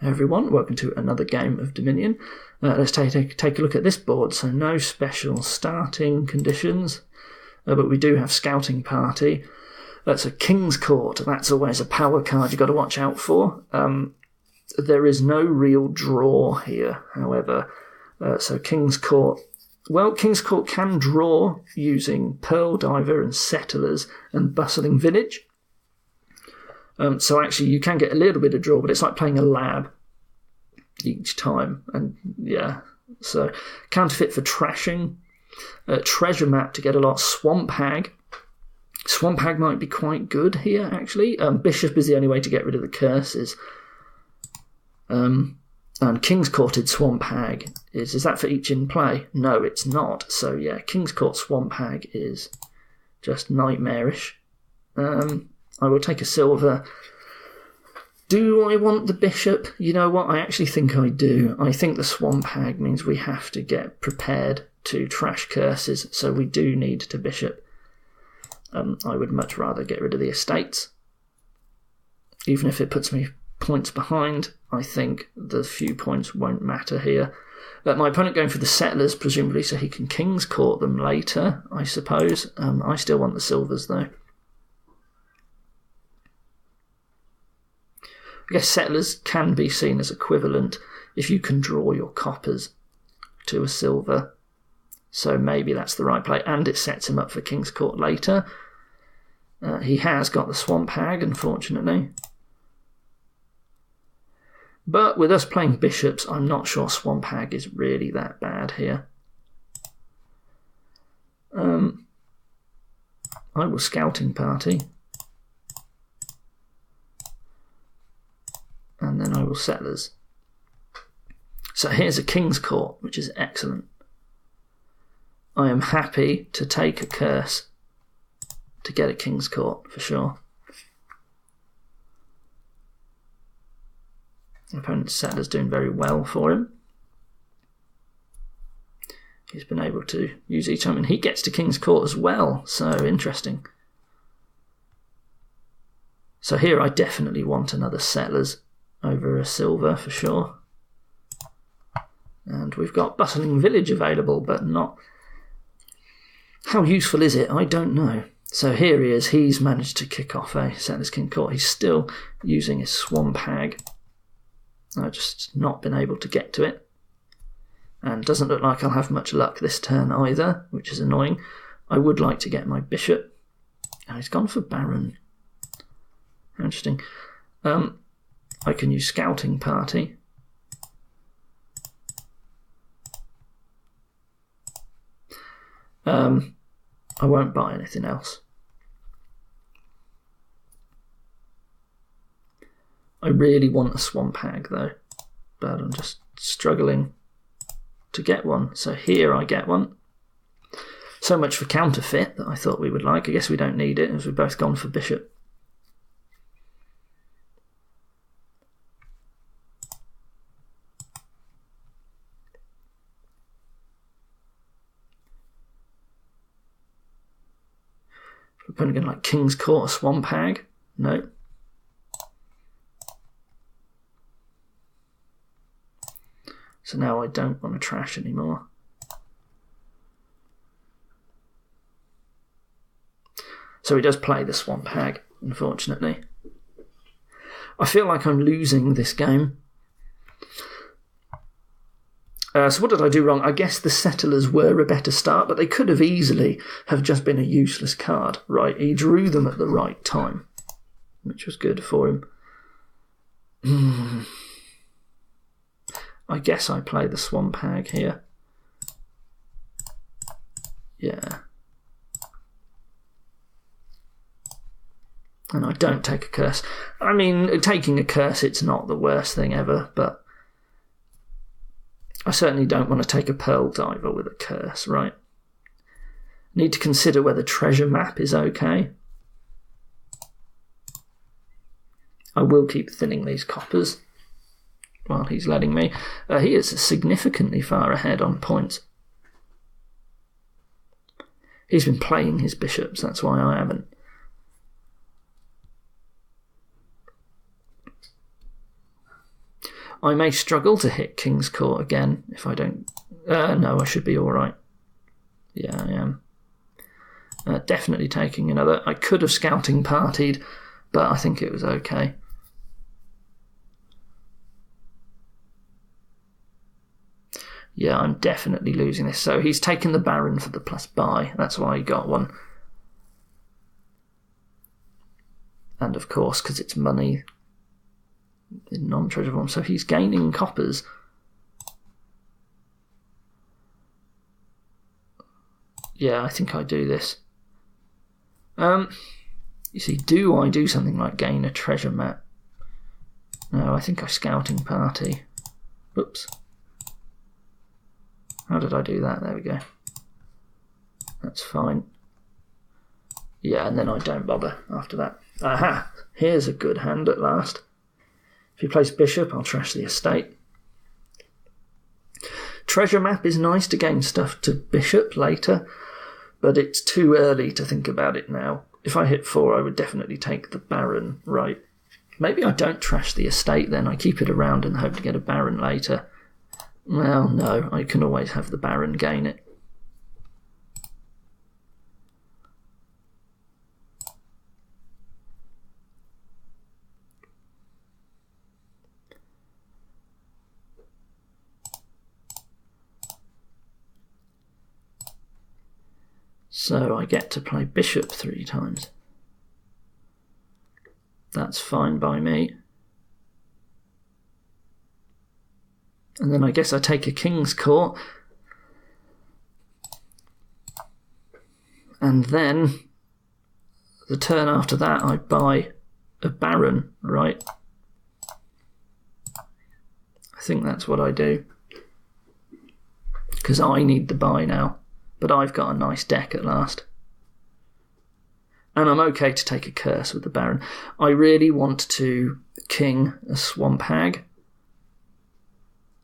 everyone, welcome to another game of Dominion. Let's take a look at this board. So no special starting conditions, but we do have Scouting Party. That's a King's Court. That's always a power card you've got to watch out for. There is no real draw here, however. So King's Court... Well, King's Court can draw using Pearl Diver and Settlers and Bustling Village. So actually you can get a little bit of draw, but it's like playing a lab each time. And yeah, so Counterfeit for trashing. Treasure Map to get a lot. Swamp Hag. Swamp Hag might be quite good here, actually. Bishop is the only way to get rid of the curses. And King's Courted Swamp Hag. Is that for each in play? No, it's not. So yeah, King's Court Swamp Hag is just nightmarish. I will take a silver. Do I want the bishop? You know what? I actually think I do. I think the Swamp Hag means we have to get prepared to trash curses, so we do need to bishop. I would much rather get rid of the estates. Even if it puts me points behind, I think the few points won't matter here. My opponent going for the Settlers, presumably so he can King's Court them later, I suppose. I still want the silvers, though. I guess Settlers can be seen as equivalent if you can draw your coppers to a silver. So maybe that's the right play, and it sets him up for King's Court later. He has got the Swamp Hag, unfortunately. But with us playing bishops, I'm not sure Swamp Hag is really that bad here. I will Scouting Party. And then I will Settlers. So here's a King's Court, which is excellent. I am happy to take a curse to get a King's Court, for sure. The opponent's Settlers doing very well for him. He's been able to use each time, and he gets to King's Court as well, so interesting. So here I definitely want another Settlers over a silver for sure. And we've got Bustling Village available, but not... How useful is it? I don't know. So here he is. He's managed to kick off a Settlers King's Court. He's still using his Swamp Hag. I've just not been able to get to it. And doesn't look like I'll have much luck this turn either, which is annoying. I would like to get my bishop. Oh, he's gone for Baron. Interesting. I can use Scouting Party. I won't buy anything else. I really want a Swamp Hag though, but I'm just struggling to get one. So here I get one. So much for Counterfeit that I thought we would like. I guess we don't need it as we've both gone for bishop. Opponent going like King's Court, Swamp Hag? No. So now I don't want to trash anymore. So he does play the Swamp Hag, unfortunately. I feel like I'm losing this game. So what did I do wrong? I guess the Settlers were a better start, but they could have easily have just been a useless card. Right, he drew them at the right time, which was good for him. I guess I play the Swamp Hag here. Yeah. And I don't take a curse. I mean, taking a curse, it's not the worst thing ever, but I certainly don't want to take a Pearl Diver with a curse, right? Need to consider whether Treasure Map is okay. I will keep thinning these coppers while he's letting me. He is significantly far ahead on points. He's been playing his bishops, that's why I haven't. I may struggle to hit King's Court again if I don't... no, I should be alright. Yeah, I am. Definitely taking another. I could have scouting partied, but I think it was okay. Yeah, I'm definitely losing this. So he's taken the Baron for the plus buy. That's why he got one. And of course, because it's money in non-treasure form, so he's gaining coppers. Yeah, I think I do this. You see, do I do something like gain a treasure map? No, I think I scouting party. Whoops. How did I do that? There we go. That's fine. Yeah, and then I don't bother after that. Aha! Here's a good hand at last. If you place bishop, I'll trash the estate. Treasure map is nice to gain stuff to bishop later, but it's too early to think about it now. If I hit 4, I would definitely take the Baron, right? Maybe I don't trash the estate then. I keep it around and hope to get a Baron later. Well, no, I can always have the Baron gain it. So I get to play bishop 3 times. That's fine by me. And then I guess I take a King's Court. And then the turn after that I buy a Baron, right? I think that's what I do. Because I need the buy now. But I've got a nice deck at last. And I'm okay to take a curse with the Baron. I really want to king a Swamp Hag.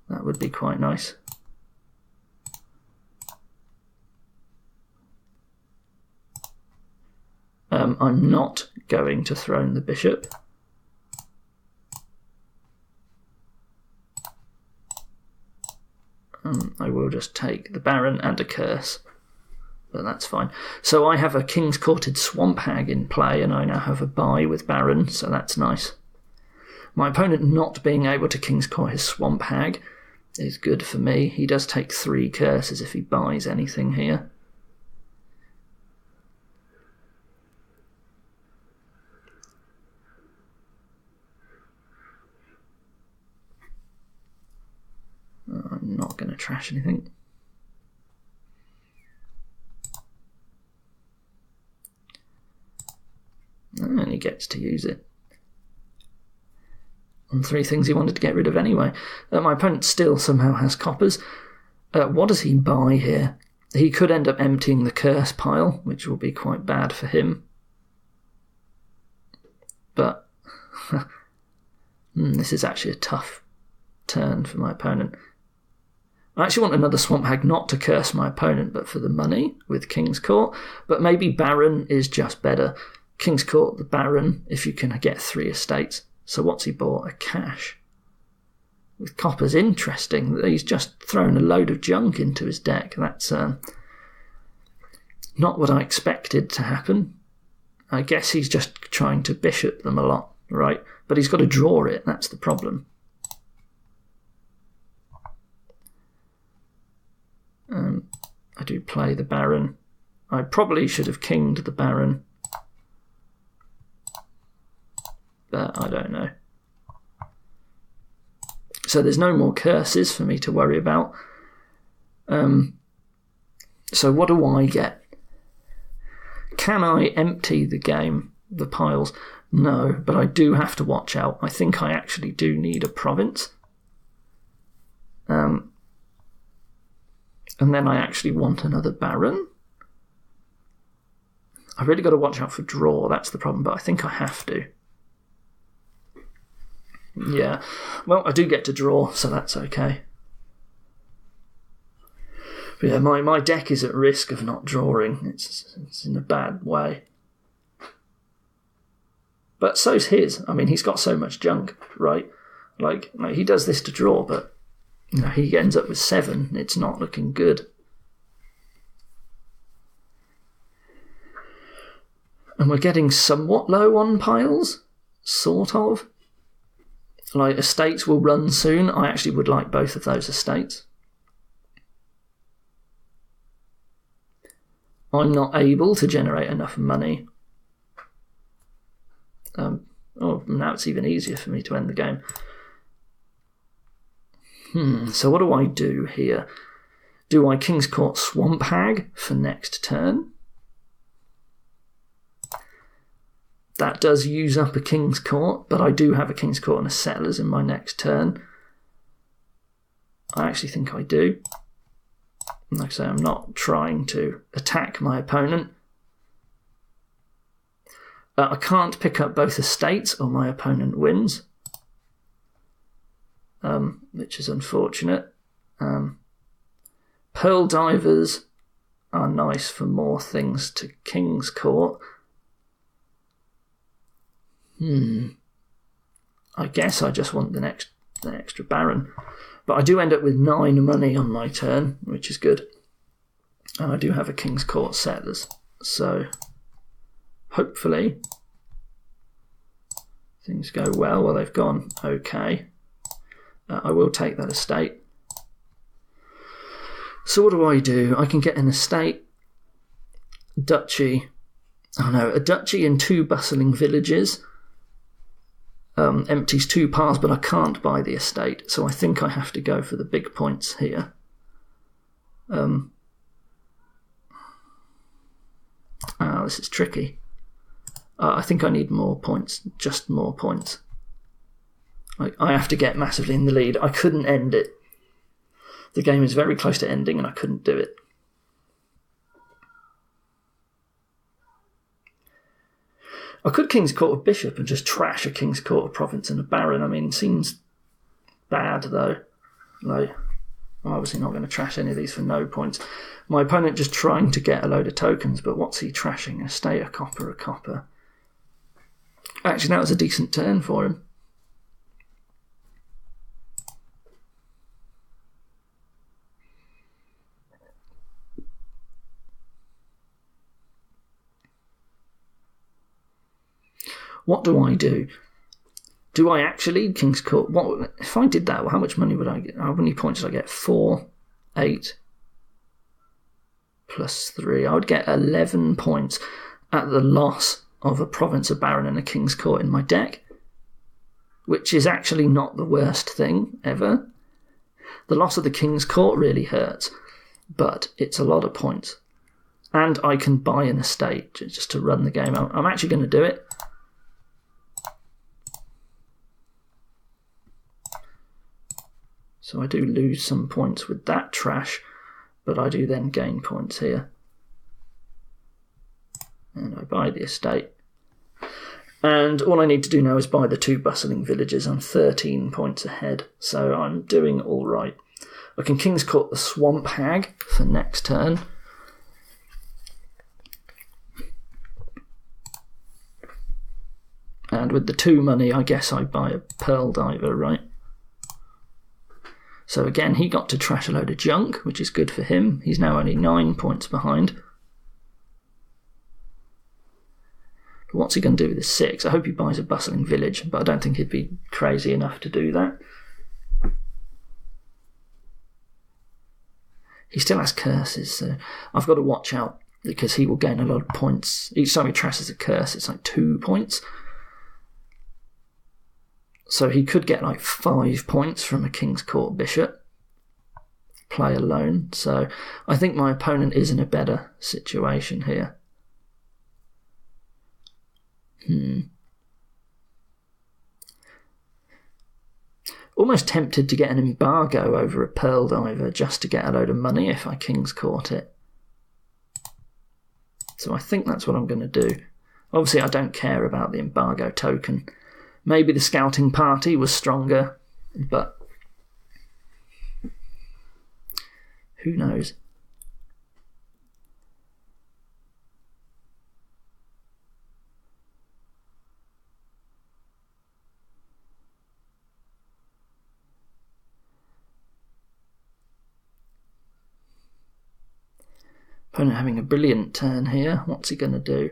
That would be quite nice. I'm not going to throne the bishop. I will just take the Baron and a curse. But that's fine. So I have a King's Courted Swamp Hag in play, and I now have a buy with Baron, so that's nice. My opponent not being able to King's Court his Swamp Hag is good for me. He does take 3 curses if he buys anything here. I'm not going to trash anything. And he gets to use it on 3 things he wanted to get rid of anyway. My opponent still somehow has coppers. What does he buy here? He could end up emptying the curse pile, which will be quite bad for him. But this is actually a tough turn for my opponent. I actually want another Swamp Hag not to curse my opponent, but for the money with King's Court. But maybe Baron is just better. King's Court, the Baron, if you can get 3 estates. So what's he bought? A cash. With coppers, interesting. He's just thrown a load of junk into his deck. That's not what I expected to happen. I guess he's just trying to bishop them a lot, right? But he's got to draw it, that's the problem. I do play the Baron. I probably should have kinged the Baron. But I don't know. So there's no more curses for me to worry about. So what do I get? Can I empty the game, the piles? No, but I do have to watch out. I think I actually do need a province. And then I actually want another Baron. I've really got to watch out for draw, that's the problem, but I think I have to. Yeah, well, I do get to draw, so that's okay. But yeah, my deck is at risk of not drawing. It's in a bad way. But so's his. I mean, he's got so much junk, right? Like he does this to draw, but he ends up with 7. It's not looking good. And we're getting somewhat low on piles, sort of. Like estates will run soon. I actually would like both of those estates. I'm not able to generate enough money. Now it's even easier for me to end the game. So what do I do here? Do I King's Court Swamp Hag for next turn? That does use up a King's Court, but I do have a King's Court and a Settlers in my next turn. I actually think I do. Like I say, I'm not trying to attack my opponent. I can't pick up both estates or my opponent wins, which is unfortunate. Pearl Divers are nice for more things to King's Court. I guess I just want the extra Baron. But I do end up with 9 money on my turn, which is good. And I do have a King's Court Settlers. So hopefully things go well. Well, they've gone okay. I will take that estate. So what do? I can get an estate, duchy. Oh no, a duchy and 2 bustling villages. Empties 2 piles, but I can't buy the estate, so I think I have to go for the big points here. This is tricky. I think I need more points, just more points. I have to get massively in the lead. I couldn't end it. The game is very close to ending and I couldn't do it. I could King's Court of Bishop and just trash a King's Court of Province and a Baron. I mean, it seems bad though. Like, I'm obviously not going to trash any of these for no points. My opponent just trying to get a load of tokens, but what's he trashing? An estate, a copper. Actually, that was a decent turn for him. What do I do? Do I actually King's Court? What if I did that? Well, how much money would I get? How many points would I get? 4, 8, plus 3. I would get 11 points at the loss of a Province, a Baron, and a King's Court in my deck, which is actually not the worst thing ever. The loss of the King's Court really hurts, but it's a lot of points. And I can buy an estate just to run the game. I'm actually going to do it. So I do lose some points with that trash, but I do then gain points here. And I buy the estate. And all I need to do now is buy the 2 bustling villages. I'm 13 points ahead, so I'm doing all right. I can King's Court the Swamp Hag for next turn. And with the 2 money, I guess I buy a Pearl Diver, right? So again, he got to trash a load of junk, which is good for him. He's now only 9 points behind. But what's he going to do with his 6? I hope he buys a bustling village, but I don't think he'd be crazy enough to do that. He still has curses, so I've got to watch out because he will gain a lot of points. Each time he trashes a curse, it's like 2 points. So he could get like 5 points from a King's Court Bishop. Play alone. So I think my opponent is in a better situation here. Almost tempted to get an embargo over a Pearl Diver just to get a load of money if I King's Court it. So I think that's what I'm going to do. Obviously I don't care about the embargo token. Maybe the scouting party was stronger, but who knows? Opponent having a brilliant turn here. What's he going to do?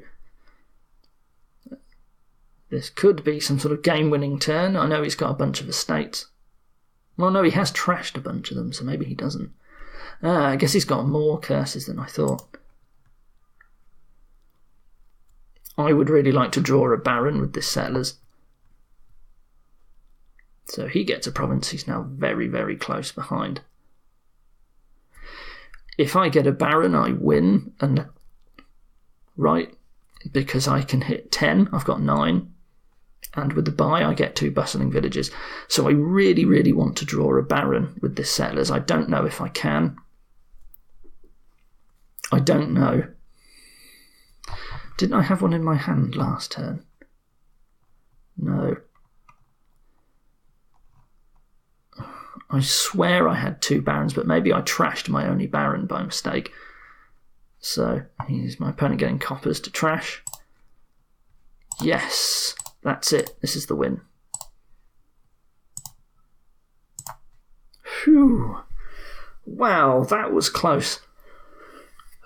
This could be some sort of game-winning turn. I know he's got a bunch of estates. Well, no, he has trashed a bunch of them, so maybe he doesn't. I guess he's got more curses than I thought. I would really like to draw a Baron with this Settlers. So he gets a province. He's now very, very close behind. If I get a Baron, I win. And right, because I can hit 10. I've got 9. And with the buy, I get 2 bustling villages. So I really, really want to draw a Baron with this Settlers. I don't know if I can. I don't know. Didn't I have one in my hand last turn? No. I swear I had 2 Barons, but maybe I trashed my only Baron by mistake. So, here's my opponent getting coppers to trash. Yes, that's it. This is the win. Phew. Wow, that was close.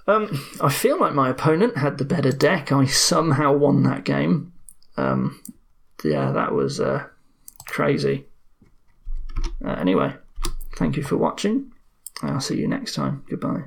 I feel like my opponent had the better deck. I somehow won that game. Yeah, that was crazy. Anyway, thank you for watching. I'll see you next time. Goodbye.